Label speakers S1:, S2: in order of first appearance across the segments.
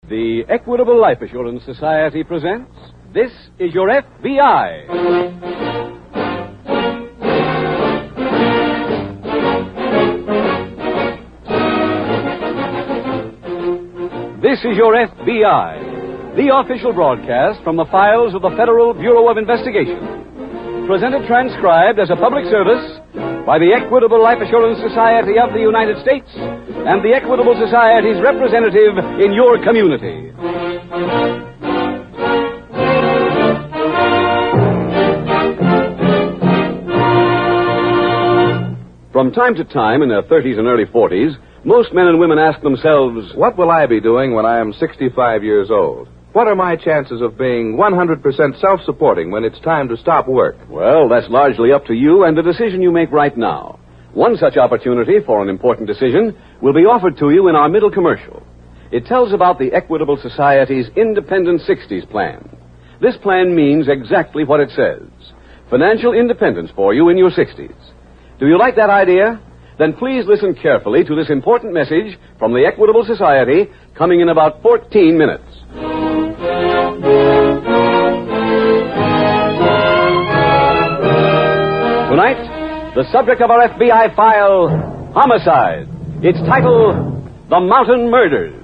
S1: The Equitable Life Assurance Society presents This is Your F.B.I. This is Your F.B.I., the official broadcast from the files of the Federal Bureau of Investigation. Presented transcribed as a public service by the Equitable Life Assurance Society of the United States and the Equitable Society's representative in your community. From time to time in their 30s and early 40s, most men and women ask themselves,
S2: what will I be doing when I am 65 years old? What are my chances of being 100% self-supporting when it's time to stop work?
S1: Well, that's largely up to you and the decision you make right now. One such opportunity for an important decision will be offered to you in our middle commercial. It tells about the Equitable Society's Independent 60s plan. This plan means exactly what it says. Financial independence for you in your 60s. Do you like that idea? Then please listen carefully to this important message from the Equitable Society coming in about 14 minutes. Tonight, the subject of our F.B.I. file, homicide. Its title, The Mountain Murders.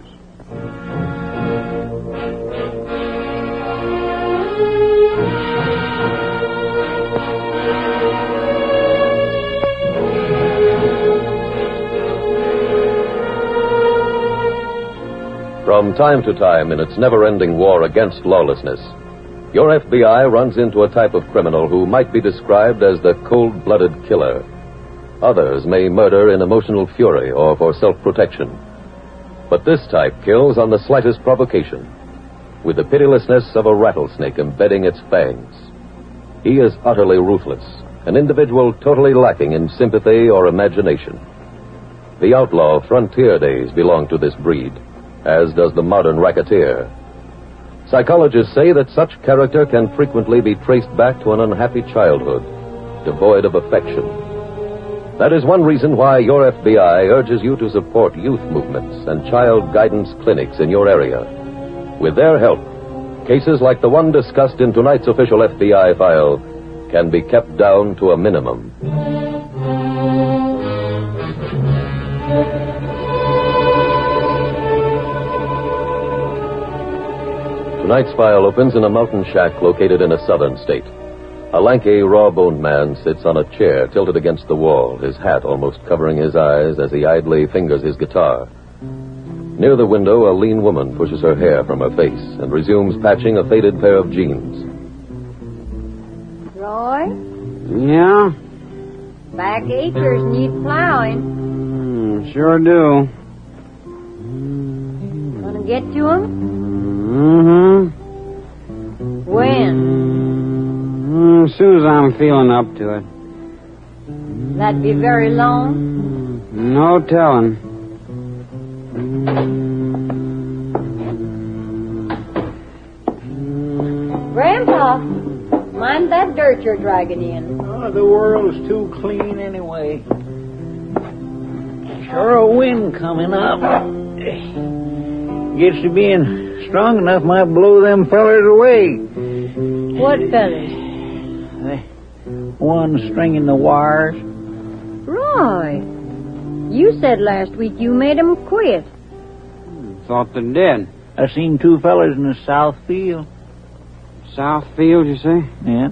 S3: From time to time in its never-ending war against lawlessness, your FBI runs into a type of criminal who might be described as the cold-blooded killer. Others may murder in emotional fury or for self-protection. But this type kills on the slightest provocation, with the pitilessness of a rattlesnake embedding its fangs. He is utterly ruthless, an individual totally lacking in sympathy or imagination. The outlaw frontier days belong to this breed, as does the modern racketeer. Psychologists say that such character can frequently be traced back to an unhappy childhood, devoid of affection. That is one reason why your FBI urges you to support youth movements and child guidance clinics in your area. With their help, cases like the one discussed in tonight's official FBI file can be kept down to a minimum. Tonight's file opens in a mountain shack located in a southern state. A lanky, raw-boned man sits on a chair tilted against the wall, his hat almost covering his eyes as he idly fingers his guitar. Near the window, a lean woman pushes her hair from her face and resumes patching a faded pair of jeans.
S4: Roy?
S5: Yeah?
S4: Back acres need plowing.
S5: Sure do.
S4: Gonna get to 'em? When?
S5: As soon as I'm feeling up to it.
S4: That be very long?
S5: No telling.
S4: Grandpa, mind that dirt you're dragging in.
S6: Oh, the world is too clean anyway. Sure a wind coming up. Gets to being strong enough might blow them fellers away.
S4: What fellers?
S6: The one stringing the wires.
S4: Roy, you said last week you made 'em quit.
S5: Thought they did.
S6: I seen two fellers in the south field.
S5: South field, you say?
S6: Yeah.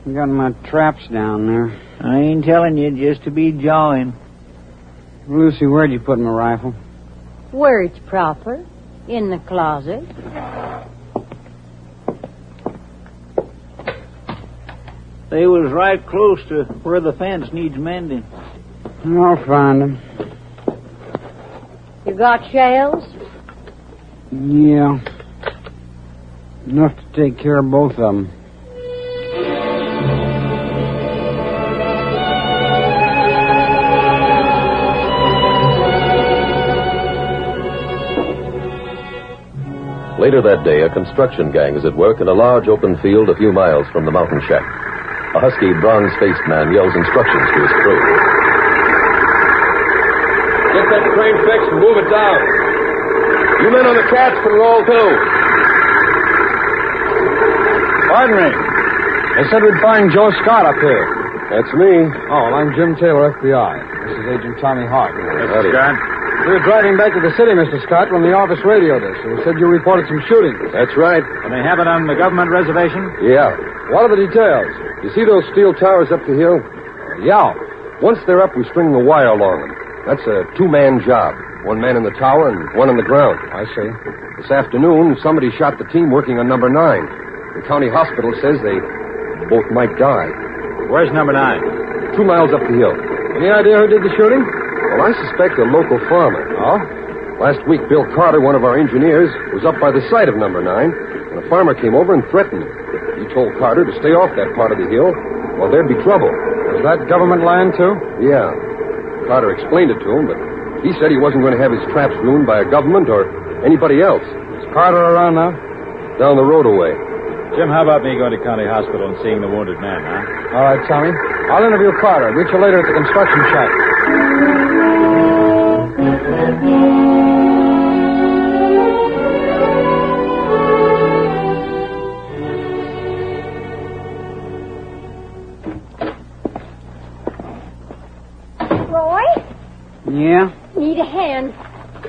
S5: I got my traps down there.
S6: I ain't telling you just to be jawing.
S5: Lucy, where'd you put my rifle?
S4: Where it's proper. In the closet.
S6: They was right close to where the fence needs mending.
S5: I'll find them.
S4: You got shells?
S5: Yeah. Enough to take care of both of them.
S3: Later that day, a construction gang is at work in a large open field a few miles from the mountain shack. A husky, bronze-faced man yells instructions to his crew.
S1: Get that crane fixed and move it down.
S2: You men on the cats can roll, too.
S5: Pardon me. They said we'd find Joe Scott up here.
S2: That's me.
S5: Oh, well, I'm Jim Taylor, F.B.I. This is Agent Tommy Hart.
S2: Mr. Scott.
S5: We were driving back to the city, Mr. Scott, when the office radioed us. They said you reported some shootings.
S2: That's right.
S6: And they have it on the government reservation?
S2: Yeah.
S5: What are the details?
S2: You see those steel towers up the hill?
S5: Yeah.
S2: Once they're up, we string the wire along them. That's a two-man job. One man in the tower and one on the ground.
S5: I see.
S2: This afternoon, somebody shot the team working on number 9. The county hospital says they both might die.
S6: Where's number 9?
S2: 2 miles up the hill.
S5: Any idea who did the shooting?
S2: Well, I suspect a local farmer.
S5: Oh?
S2: Last week, Bill Carter, one of our engineers, was up by the site of number 9, and a farmer came over and threatened him. He told Carter to stay off that part of the hill, or there'd be trouble.
S5: Was that government land, too?
S2: Yeah. Carter explained it to him, but he said he wasn't going to have his traps ruined by a government or anybody else.
S5: Is Carter around now?
S2: Down the road away.
S6: Jim, how about me going to county hospital and seeing the wounded man, huh?
S5: All right, Tommy. I'll interview Carter. Meet you later at the construction site.
S4: Roy?
S5: Yeah?
S4: Need a hand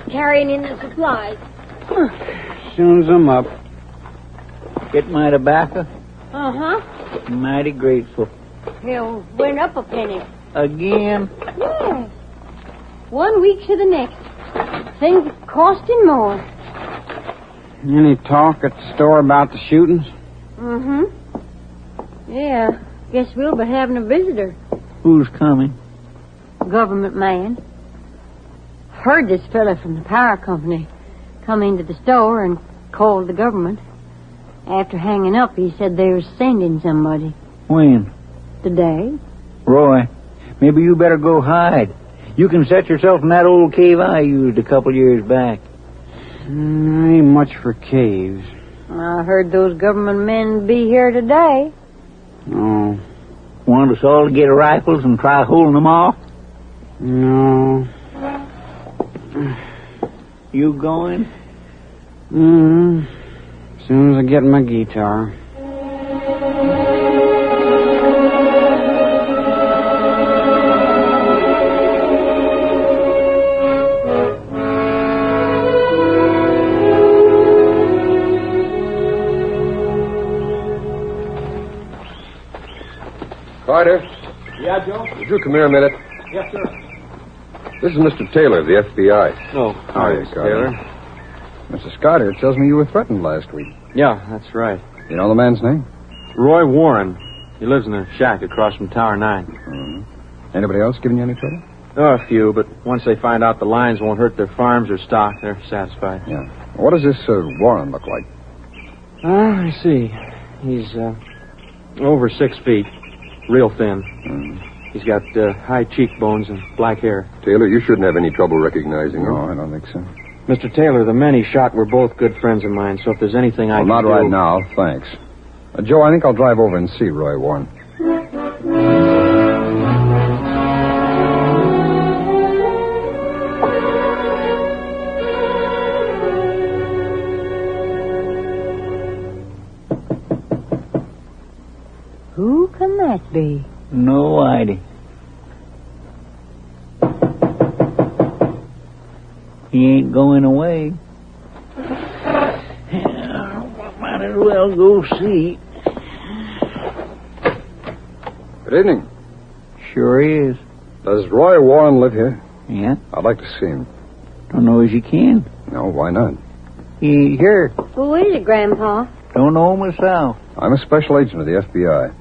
S4: carrying in the supplies.
S5: As soon as I'm up.
S6: Get my tobacco?
S4: Uh-huh.
S6: Mighty grateful.
S4: Hell, went up a penny.
S6: Again?
S4: Yes. 1 week to the next. Things costing more.
S5: Any talk at the store about the shootings?
S4: Mm-hmm. Yeah. Guess we'll be having a visitor.
S6: Who's coming?
S4: Government man. Heard this fella from the power company come into the store and called the government. After hanging up, he said they were sending somebody.
S6: When?
S4: Today.
S6: Roy, maybe you better go hide. You can set yourself in that old cave I used a couple years back.
S5: Ain't much for caves.
S4: I heard those government men be here today.
S5: Oh.
S6: Want us all to get rifles and try holding them off?
S5: No.
S6: You going?
S5: As soon as I get my guitar.
S2: Carter,
S6: Yeah, Joe?
S2: would you come here a minute?
S6: Yes, sir.
S2: This is Mr. Taylor of the F.B.I.
S5: Oh,
S2: Hi, Mr. Taylor.
S5: Mr. Scott here tells me you were threatened last week.
S7: Yeah, that's right.
S5: You know the man's name?
S7: Roy Warren. He lives in a shack across from Tower 9.
S5: Anybody else giving you any trouble?
S7: Oh, a few, but once they find out the lines won't hurt their farms or stock, they're satisfied.
S5: Yeah. What does this Warren look like?
S7: I see. He's over 6 feet, real thin. He's got high cheekbones and black hair.
S2: Taylor, you shouldn't have any trouble recognizing him.
S5: No, I don't think so.
S7: Mr. Taylor, the men he shot were both good friends of mine, so if there's anything I can
S5: not
S7: do...
S5: right now, thanks. Joe, I think I'll drive over and see Roy Warren.
S4: Who can that be?
S6: No idea. He ain't going away. Might as well go see.
S5: Good evening.
S6: Sure is.
S5: Does Roy Warren live here?
S6: Yeah?
S5: I'd like to see him.
S6: Don't know as you can.
S5: No, why not?
S6: He ain't here.
S4: Who is it, Grandpa?
S6: Don't know myself.
S5: I'm a special agent of the F.B.I.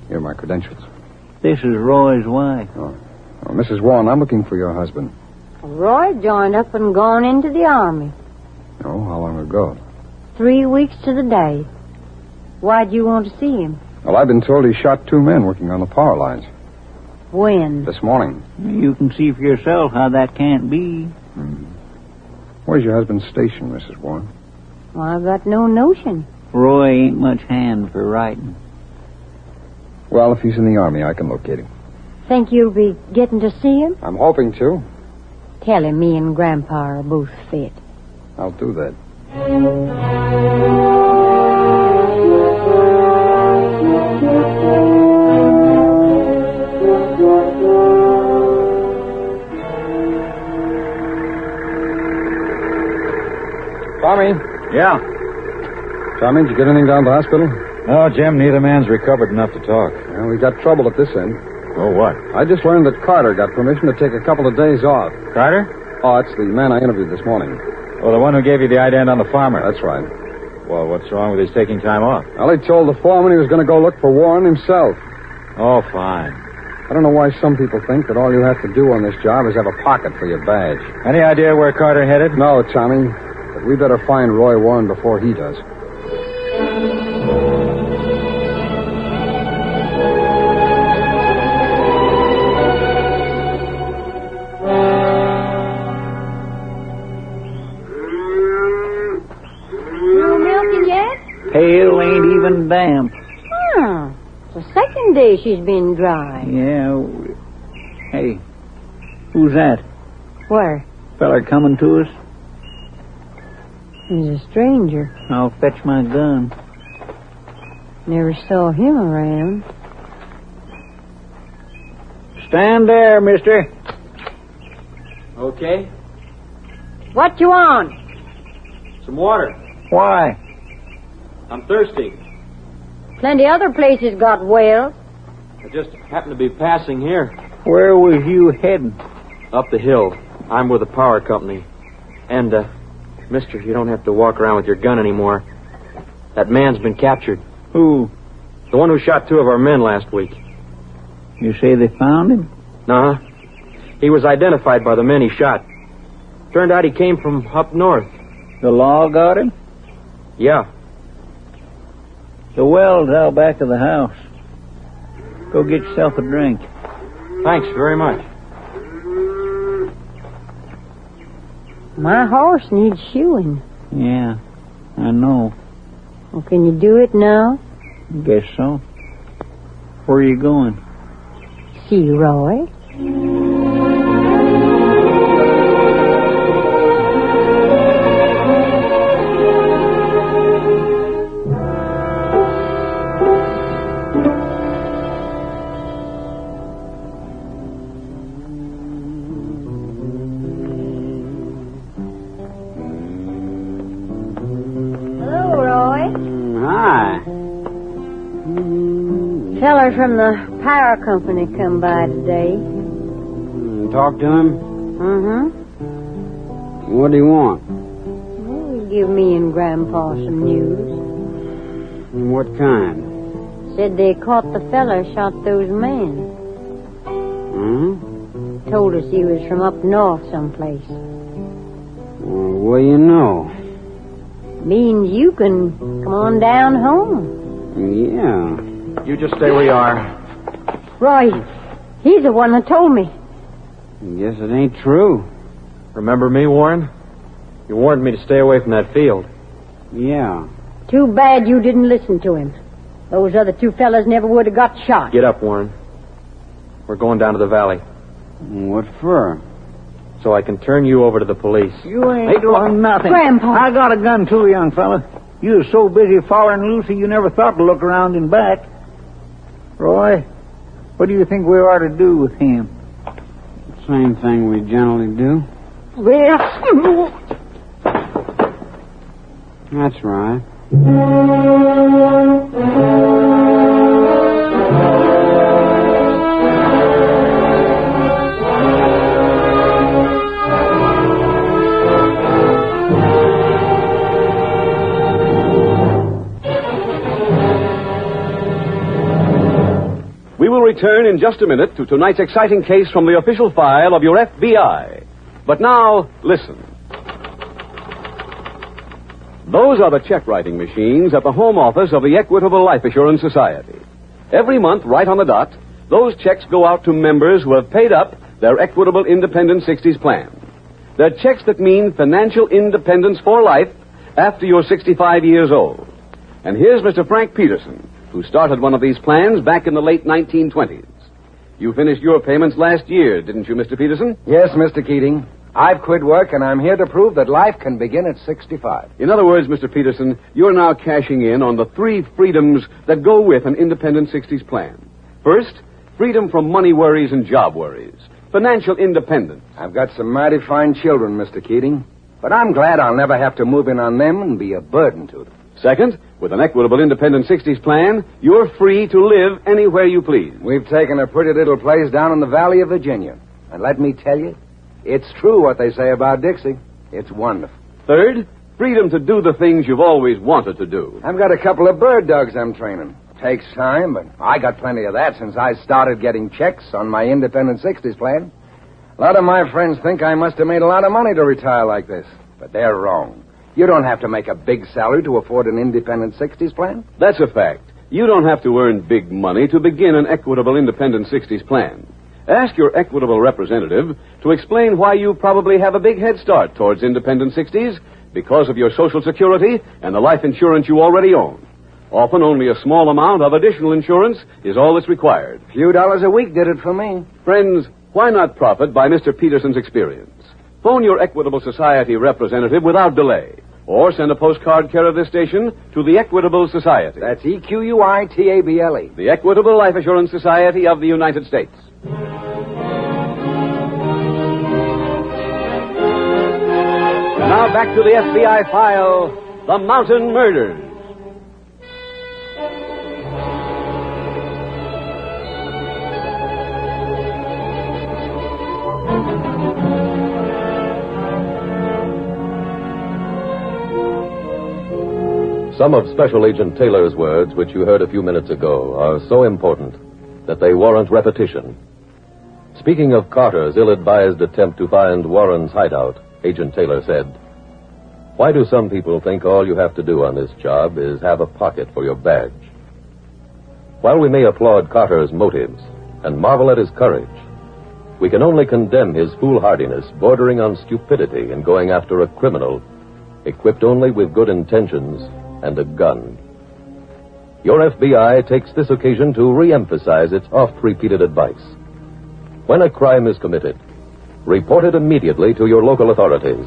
S5: Here are my credentials.
S6: This is Roy's wife.
S5: Oh, Mrs. Warren, I'm looking for your husband.
S4: Roy joined up and gone into the army.
S5: Oh, how long ago?
S4: 3 weeks to the day. Why'd you want to see him?
S5: Well, I've been told he shot 2 men working on the power lines.
S4: When?
S5: This morning.
S6: You can see for yourself how that can't be.
S5: Where's your husband stationed, Mrs. Warren?
S4: Well, I've got no notion.
S6: Roy ain't much hand for writing.
S5: Well, if he's in the army, I can locate him.
S4: Think you'll be getting to see him?
S5: I'm hoping to.
S4: Tell him me and Grandpa are both fit.
S2: I'll do that. Tommy?
S6: Yeah.
S2: Tommy, did you get anything down to the hospital?
S6: No, Jim, neither man's recovered enough to talk.
S2: Well, we got trouble at this end.
S6: Oh, what?
S2: I just learned that Carter got permission to take a couple of days off.
S6: Carter?
S2: Oh, it's the man I interviewed this morning.
S6: Oh, the one who gave you the ident on the farmer.
S2: That's right.
S6: Well, what's wrong with his taking time off?
S2: Well, he told the foreman he was going to go look for Warren himself.
S6: Oh, fine.
S2: I don't know why some people think that all you have to do on this job is have a pocket for your badge.
S6: Any idea where Carter headed?
S2: No, Tommy. But we better find Roy Warren before he does.
S6: Pail ain't even damp.
S4: Oh, it's the second day she's been dry.
S6: Yeah. Hey, who's that?
S4: Where?
S6: Feller coming to us?
S4: He's a stranger.
S6: I'll fetch my gun.
S4: Never saw him around.
S6: Stand there, mister.
S7: Okay.
S4: What you want?
S7: Some water.
S6: Why?
S7: I'm thirsty.
S4: Plenty other places got wells.
S7: I just happened to be passing here.
S6: Where was you heading?
S7: Up the hill. I'm with the power company. And, mister, you don't have to walk around with your gun anymore. That man's been captured.
S6: Who?
S7: The one who shot 2 of our men last week.
S6: You say they found him?
S7: Uh-huh. He was identified by the men he shot. Turned out he came from up north.
S6: The law got him?
S7: Yeah.
S6: The well's out back of the house. Go get yourself a drink.
S7: Thanks very much.
S4: My horse needs shoeing.
S6: Yeah, I know.
S4: Well, can you do it now?
S6: Guess so. Where are you going?
S4: See Roy. Feller from the power company come by today.
S5: Talk to him?
S4: Mm-hmm.
S5: What do you want?
S4: Well, he'll give me and Grandpa some news.
S5: What kind?
S4: Said they caught the feller shot those men.
S5: Hmm?
S4: Told us he was from up north someplace.
S5: Well, what do you know?
S4: Means you can come on down home.
S5: Yeah.
S7: You just stay where you are.
S4: Roy, he's the one that told me.
S5: Guess it ain't true.
S7: Remember me, Warren? You warned me to stay away from that field.
S5: Yeah.
S4: Too bad you didn't listen to him. Those other 2 fellas never would have got shot.
S7: Get up, Warren. We're going down to the valley.
S5: What for?
S7: So I can turn you over to the police.
S6: You ain't doing nothing.
S4: Grandpa.
S6: I got a gun too, young fella. You was so busy following Lucy you never thought to look around and back. Roy, what do you think we ought to do with him?
S5: Same thing we generally do.
S4: Well,
S5: That's right.
S1: We will return in just a minute to tonight's exciting case from the official file of your F.B.I. But now, listen. Those are the check-writing machines at the home office of the Equitable Life Assurance Society. Every month, right on the dot, those checks go out to members who have paid up their Equitable Independent 60s plan. They're checks that mean financial independence for life after you're 65 years old. And here's Mr. Frank Peterson, who started one of these plans back in the late 1920s. You finished your payments last year, didn't you, Mr. Peterson?
S2: Yes, Mr. Keating.
S8: I've quit work, and I'm here to prove that life can begin at 65.
S1: In other words, Mr. Peterson, you're now cashing in on the 3 freedoms that go with an independent 60s plan. First, freedom from money worries and job worries. Financial independence.
S8: I've got some mighty fine children, Mr. Keating, but I'm glad I'll never have to move in on them and be a burden to them.
S1: Second, with an equitable independent 60s plan, you're free to live anywhere you please.
S8: We've taken a pretty little place down in the Valley of Virginia. And let me tell you, it's true what they say about Dixie. It's wonderful.
S1: Third, freedom to do the things you've always wanted to do.
S8: I've got a couple of bird dogs I'm training. Takes time, but I got plenty of that since I started getting checks on my independent 60s plan. A lot of my friends think I must have made a lot of money to retire like this, but they're wrong. You don't have to make a big salary to afford an independent 60s plan.
S1: That's a fact. You don't have to earn big money to begin an equitable independent 60s plan. Ask your equitable representative to explain why you probably have a big head start towards independent 60s because of your Social Security and the life insurance you already own. Often only a small amount of additional insurance is all that's required.
S8: A few dollars a week did it for me.
S1: Friends, why not profit by Mr. Peterson's experience? Phone your Equitable Society representative without delay, or send a postcard care of this station to the Equitable Society.
S8: That's EQUITABLE.
S1: The Equitable Life Assurance Society of the United States. Now back to the FBI file, The Mountain Murders.
S3: Some of Special Agent Taylor's words, which you heard a few minutes ago, are so important that they warrant repetition. Speaking of Carter's ill-advised attempt to find Warren's hideout, Agent Taylor said, "Why do some people think all you have to do on this job is have a pocket for your badge? While we may applaud Carter's motives and marvel at his courage, we can only condemn his foolhardiness bordering on stupidity in going after a criminal equipped only with good intentions and a gun. Your FBI takes this occasion to re-emphasize its oft-repeated advice. When a crime is committed, report it immediately to your local authorities.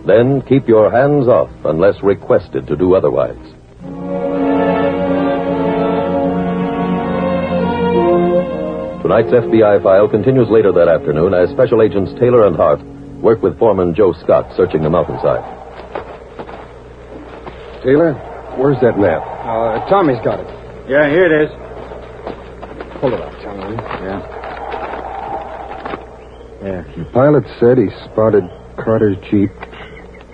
S3: Then keep your hands off unless requested to do otherwise." Tonight's FBI file continues later that afternoon as Special Agents Taylor and Hart work with Foreman Joe Scott searching the mountainside.
S2: Taylor, where's that map?
S5: Tommy's got it.
S6: Yeah, here it is.
S5: Pull it up, Tommy.
S6: Yeah.
S2: The pilot said he spotted Carter's Jeep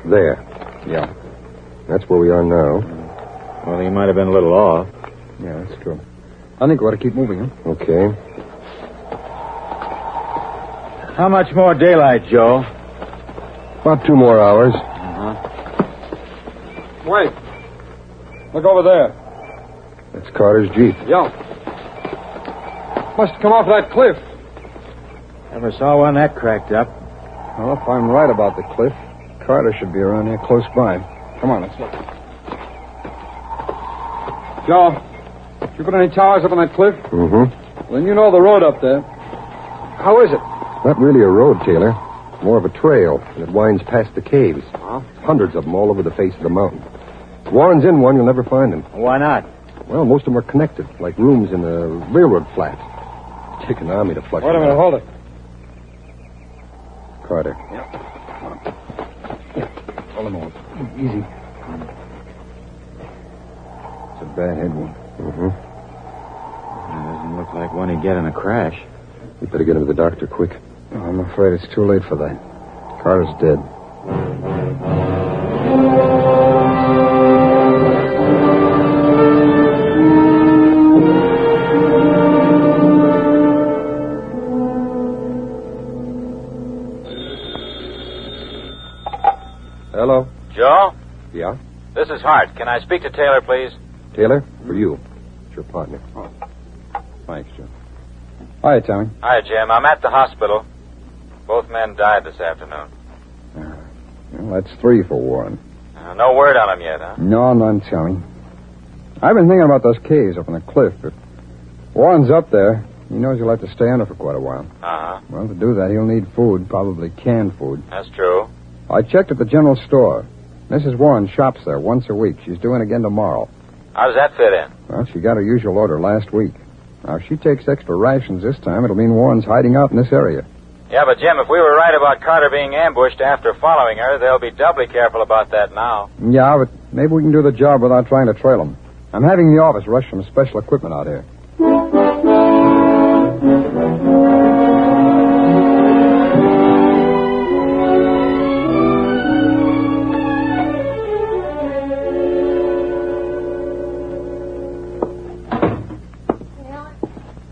S2: there.
S5: Yeah.
S2: That's where we are now.
S6: Well, he might have been a little off.
S5: Yeah, that's true. I think we ought to keep moving, huh?
S2: Okay.
S6: How much more daylight, Joe?
S2: About 2 more hours.
S5: Wait. Look over there.
S2: That's Carter's Jeep.
S5: Yeah. Must have come off that cliff.
S6: Never saw one that cracked up.
S5: Well, if I'm right about the cliff, Carter should be around here close by. Come on, let's look. Joe, did you put any towers up on that cliff?
S2: Mm-hmm.
S5: Well, then you know the road up there. How is it?
S2: Not really a road, Taylor. More of a trail, and it winds past the caves.
S5: Huh?
S2: Hundreds of them all over the face of the mountain. If Warren's in one, you'll never find him.
S6: Why not?
S2: Well, most of them are connected, like rooms in a railroad flat. Take an army to flush
S5: Wait a
S2: them
S5: minute,
S2: out.
S5: hold it.
S2: Carter.
S5: Hold him on. Easy. It's a bad head wound.
S2: Mm-hmm.
S6: Doesn't look like one he'd get in a crash.
S2: You better get him to the doctor quick.
S5: Oh, I'm afraid it's too late for that. Carter's dead.
S2: Hello?
S9: Joe?
S2: Yeah?
S9: This is Hart. Can I speak to Taylor, please?
S2: Taylor, for you. It's your partner.
S5: Thanks, Joe. Hi, Tommy.
S9: Hi, Jim. I'm at the hospital. Both men died this afternoon.
S5: Well, that's 3 for Warren.
S9: No word on them yet, huh?
S5: No, none, Tommy. I've been thinking about those caves up on the cliff. If Warren's up there,
S10: He knows he'll have to stay under for quite a while.
S9: Uh-huh.
S10: Well, to do that, he'll need food, probably canned food.
S9: That's true.
S10: I checked at the general store. Mrs. Warren shops there once a week. She's doing again tomorrow.
S9: How does that fit in?
S10: Well, she got her usual order last week. Now, if she takes extra rations this time, it'll mean Warren's hiding out in this area.
S9: Yeah, but Jim, if we were right about Carter being ambushed after following her, they'll be doubly careful about that now.
S10: Yeah, but maybe we can do the job without trying to trail him. I'm having the office rush some special equipment out here.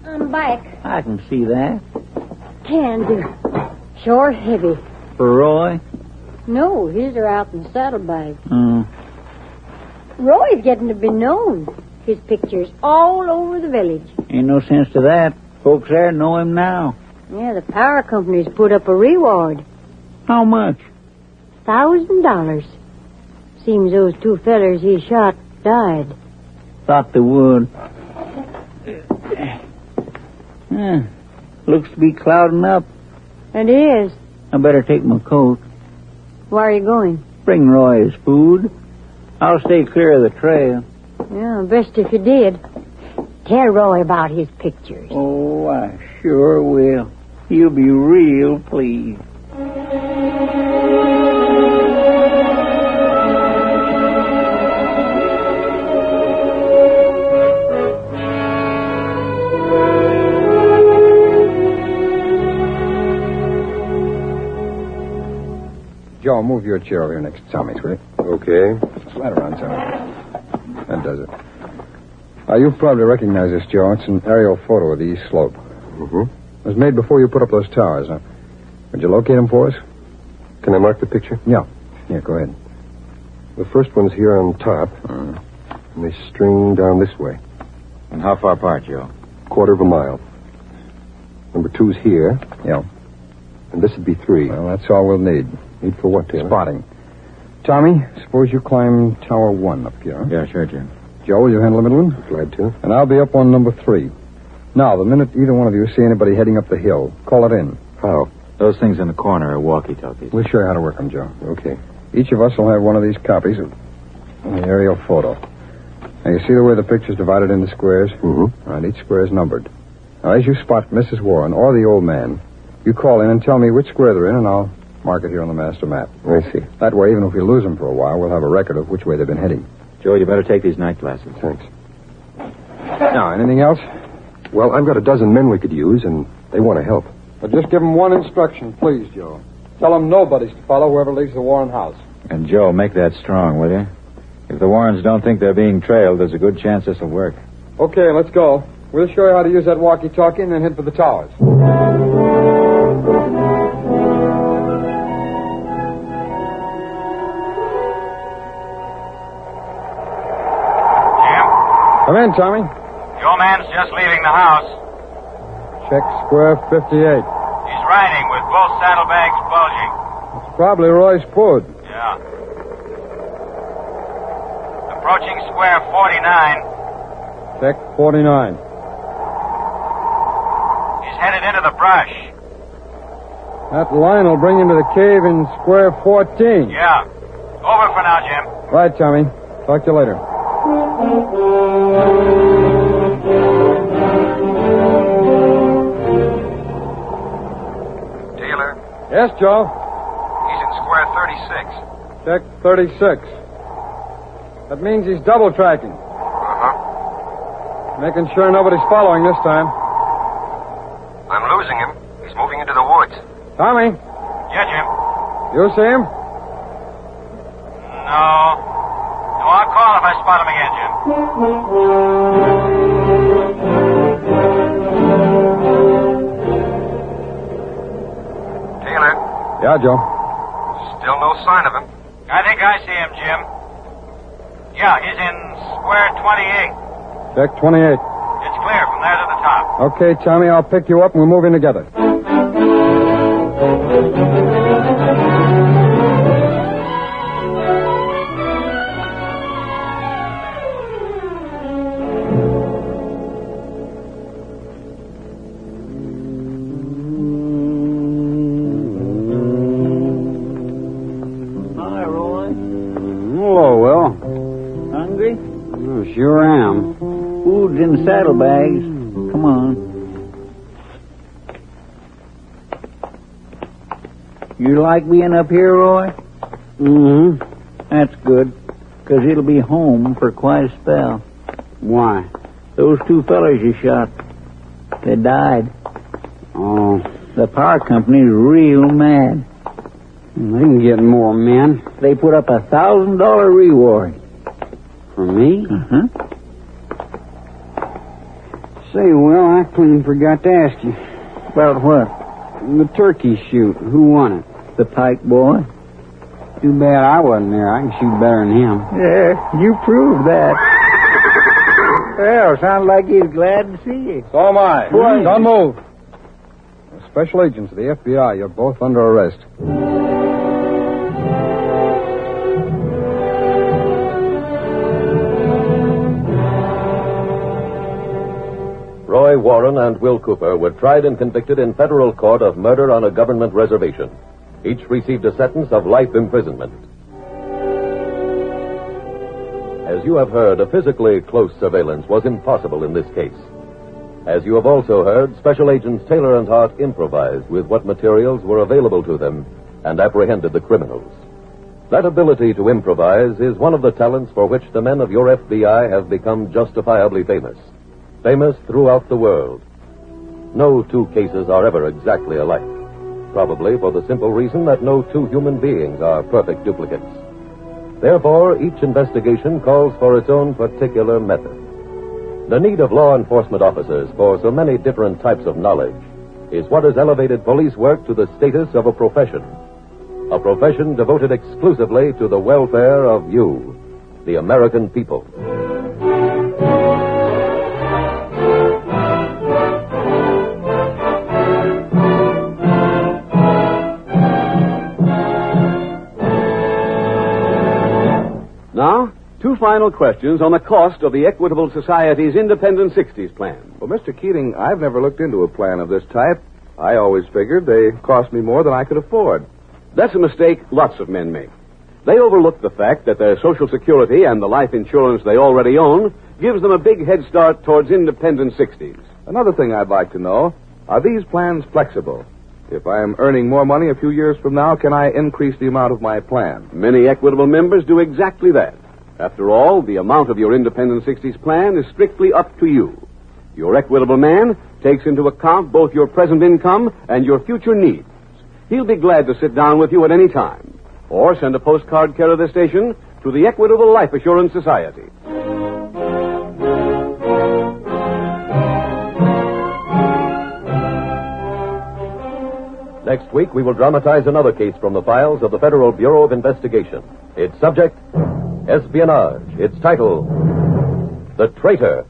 S4: I'm back.
S6: I can see that.
S4: Can do. Sure heavy.
S6: For Roy?
S4: No, his are out in the saddlebag.
S6: Hmm.
S4: Roy's getting to be known. His picture's all over the village.
S6: Ain't no sense to that. Folks there know him now.
S4: Yeah, the power company's put up a reward.
S6: How much?
S4: $1,000. Seems those two fellers he shot died.
S6: Thought they would. Looks to be clouding up.
S4: It is.
S6: I better take my coat.
S4: Where are you going?
S6: Bring Roy his food. I'll stay clear of the trail.
S4: Yeah, best if you did. Tell Roy about his pictures.
S6: Oh, I sure will. He'll be real pleased.
S10: Joe, move your chair over here next to Tommy's, will you?
S2: Okay.
S10: Slide around, Tommy. That does it. You probably recognize this, Joe. It's an aerial photo of the east slope.
S2: Mm-hmm.
S10: It was made before you put up those towers. Would you locate them for us?
S2: Can I mark the picture?
S10: Yeah. Yeah, go ahead.
S2: The first one's here on top, and they string down this way.
S9: And how far apart, Joe?
S2: 1/4 mile. Number 2's here.
S10: Yeah.
S2: And this would be 3.
S10: Well, that's all we'll need.
S2: Need for what, Taylor?
S10: Spotting. Tommy, suppose you climb Tower 1 up here.
S9: Yeah, sure, Jim.
S10: Joe, will you handle the middle one?
S2: Glad to.
S10: And I'll be up on number 3. Now, the minute either one of you see anybody heading up the hill, call it in.
S2: How?
S9: Those things in the corner are walkie-talkies.
S10: We'll show you how to work them, Joe.
S2: Okay.
S10: Each of us will have one of these copies of the aerial photo. Now, you see the way the picture's divided into squares?
S2: Mm-hmm.
S10: All right, each square is numbered. Now, as you spot Mrs. Warren or the old man, you call in and tell me which square they're in, and I'll mark it here on the master map.
S2: I see.
S10: That way, even if we lose them for a while, we'll have a record of which way they've been heading.
S9: Joe, you better take these night glasses.
S2: Thanks.
S10: Now, anything else?
S2: Well, I've got a dozen men we could use, and they want to help.
S10: Well, just give them one instruction, please, Joe. Tell them nobody's to follow whoever leaves the Warren house.
S9: And, Joe, make that strong, will you? If the Warrens don't think they're being trailed, there's a good chance this will work.
S10: Okay, let's go. We'll show you how to use that walkie-talkie and then head for the towers. Come in, Tommy.
S9: Your man's just leaving the house.
S10: Check square 58.
S9: He's riding with both saddlebags bulging.
S10: It's probably Roy's food.
S9: Yeah. Approaching square 49.
S10: Check 49.
S9: He's headed into the brush.
S10: That line will bring him to the cave in square 14.
S9: Yeah. Over for now, Jim.
S10: Right, Tommy. Talk to you later.
S8: Taylor,
S10: Yes, Joe?
S8: he's in square 36.
S10: Check 36. That means he's double tracking.
S8: Uh-huh.
S10: Making sure nobody's following this time.
S8: I'm losing him. He's moving into the woods.
S10: Tommy,
S9: Yeah, Jim.
S10: you see him?
S9: No. No, I'll call if I spot him again, Jim.
S8: Taylor,
S10: Yeah, Joe.
S8: still no sign of him.
S9: I think I see him, Jim. Yeah, he's in square 28.
S10: Check 28.
S9: It's clear from there to the top.
S10: Okay, Tommy, I'll pick you up and we'll move in together.
S5: Sure am.
S6: Food's in saddlebags. Come on. You like being up here, Roy?
S5: Mm-hmm.
S6: That's good, 'cause it'll be home for quite a spell.
S5: Why?
S6: Those two fellas you shot, they died.
S5: Oh,
S6: The power company's real mad.
S5: they can get more men.
S6: They put up $1,000 reward.
S5: For me?
S6: Uh-huh.
S5: Say, Will, I clean forgot to ask you.
S6: About what?
S5: The turkey shoot. Who won it?
S6: The Pike boy?
S5: Too bad I wasn't there. I can shoot better than him.
S6: Yeah, you proved that. Well, sounds like he's glad to see you.
S2: So am I.
S6: What?
S2: Don't move. Special agents of the FBI, you're both under arrest.
S3: Roy Warren and Will Cooper were tried and convicted in federal court of murder on a government reservation. Each received a sentence of life imprisonment. As you have heard, a physically close surveillance was impossible in this case. As you have also heard, Special Agents Taylor and Hart improvised with what materials were available to them and apprehended the criminals. That ability to improvise is one of the talents for which the men of your FBI have become justifiably famous. Famous throughout the world. No two cases are ever exactly alike. Probably for the simple reason that no two human beings are perfect duplicates. Therefore, each investigation calls for its own particular method. The need of law enforcement officers for so many different types of knowledge is what has elevated police work to the status of a profession. A profession devoted exclusively to the welfare of you, the American people.
S1: Now, two final questions on the cost of the Equitable Society's Independent 60s plan.
S11: Well, Mr. Keating, I've never looked into a plan of this type. I always figured they cost me more than I could afford.
S1: That's a mistake lots of men make. They overlook the fact that their Social Security and the life insurance they already own gives them a big head start towards independent 60s.
S11: Another thing I'd like to know, are these plans flexible? If I am earning more money a few years from now, can I increase the amount of my plan?
S1: Many Equitable members do exactly that. After all, the amount of your Independent 60s plan is strictly up to you. Your Equitable man takes into account both your present income and your future needs. He'll be glad to sit down with you at any time, or send a postcard care of this station to the Equitable Life Assurance Society.
S3: Next week, we will dramatize another case from the files of the Federal Bureau of Investigation. Its subject, espionage. Its title, The Traitor.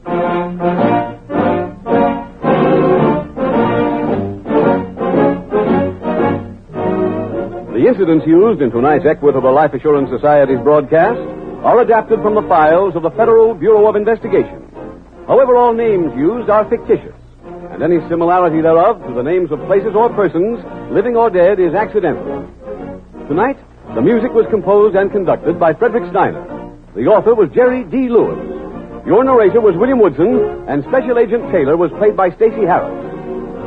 S1: The incidents used in tonight's Equitable Life Assurance Society's broadcast are adapted from the files of the Federal Bureau of Investigation. However, all names used are fictitious, and any similarity thereof to the names of places or persons, living or dead, is accidental. Tonight, the music was composed and conducted by Frederick Steiner. The author was Jerry D. Lewis. Your narrator was William Woodson, and Special Agent Taylor was played by Stacy Harris.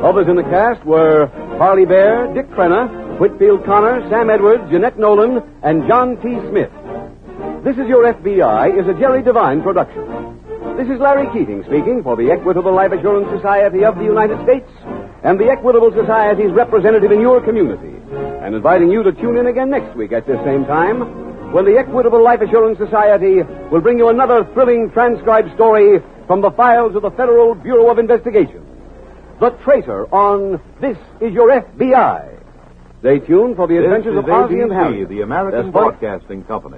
S1: Others in the cast were Harley Bear, Dick Crenna, Whitfield Connor, Sam Edwards, Jeanette Nolan, and John T. Smith. This Is Your F.B.I. is a Jerry Devine production. This is Larry Keating speaking for the Equitable Life Assurance Society of the United States and the Equitable Society's representative in your community, and inviting you to tune in again next week at this same time when the Equitable Life Assurance Society will bring you another thrilling transcribed story from the files of the Federal Bureau of Investigation. The Traitor on This Is Your F.B.I. Stay tuned for the adventures of Ozzie and Harry,
S12: the American Broadcasting Company.